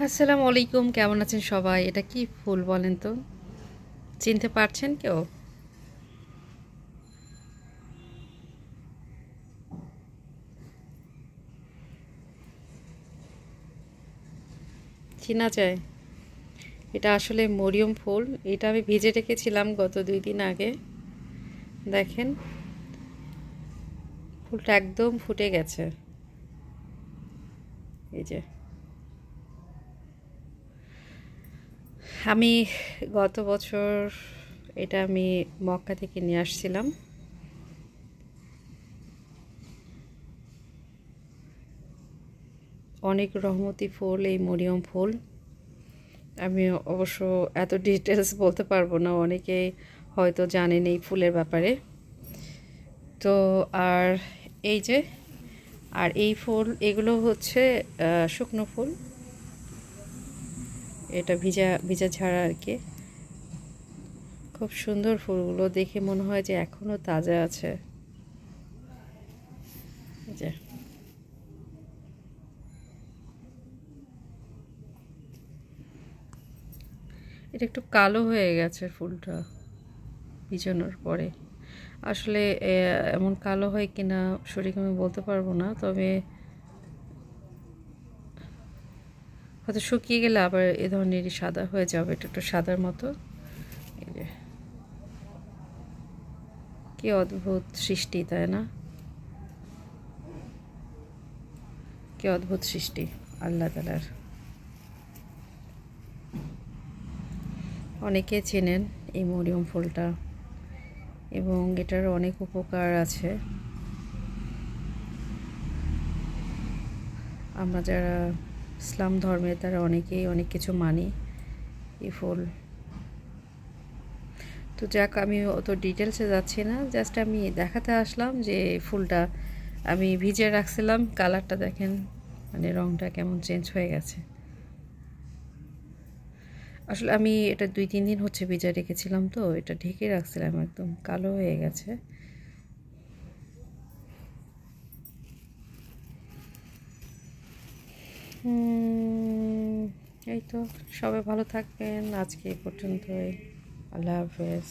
আসসালামু আলাইকুম, কেমন আছেন সবাই? এটা কি ফুল বলেন তো? চিনতে পারছেন কেউ? চেনা যায়? এটা আসলে মরিয়ম ফুল। এটা আমি ভিজে রেখেছিলাম গত 2 দিন আগে। দেখেন, ফুলটা একদম ফুটে গেছে। এই যে, আমি গত বছর এটা আমি মক্কা থেকে নিয়ে আসছিলাম। অনেক রহমতি ফুল এই মরিয়ম ফুল। আমি অবশ্য এত ডিটেলস বলতে পারবো না, অনেকেই হয়তো জানেন এই ফুলের ব্যাপারে। তো আর এই যে, আর এই ফুল এগুলো হচ্ছে শুকনো ফুল। এটা ভিজা ভিজা ছাড়া আর কি। খুব সুন্দর ফুলগুলো, দেখে মনে হয় যে এখনো তাজা আছে। যে এটা একটু কালো হয়ে গেছে ফুলটা ভিজানোর পরে। আসলে এমন কালো হয় কিনা সঠিক আমি বলতে পারবো না, তবে হয়তো শুকিয়ে গেলে আবার এ ধরনেরই সাদা হয়ে যাবে, এটা একটু সাদার মতো। এই যে, কি অদ্ভুত সৃষ্টি, তাই না? কি অদ্ভুত সৃষ্টি আল্লাহ তাআলার। অনেকে চেনেন এই মরিয়ম ফুলটা, এবং এটার অনেক উপকার আছে। আমরা যারা ইসলাম ধর্মের, তারা অনেকেই অনেক কিছু মানি এই ফুল। তো যাক, আমি অত ডিটেলসে যাচ্ছি না, জাস্ট আমি দেখাতে আসলাম যে ফুলটা আমি ভিজে রাখছিলাম। কালারটা দেখেন, মানে রঙটা কেমন চেঞ্জ হয়ে গেছে। আসলে আমি এটা 2-3 দিন হচ্ছে ভিজে রেখেছিলাম, তো এটা ঢেকে রাখছিলাম, একদম কালো হয়ে গেছে। এই তো, সবাই ভালো থাকবেন। আজকে এই পর্যন্তই। আল্লাহ হাফেজ।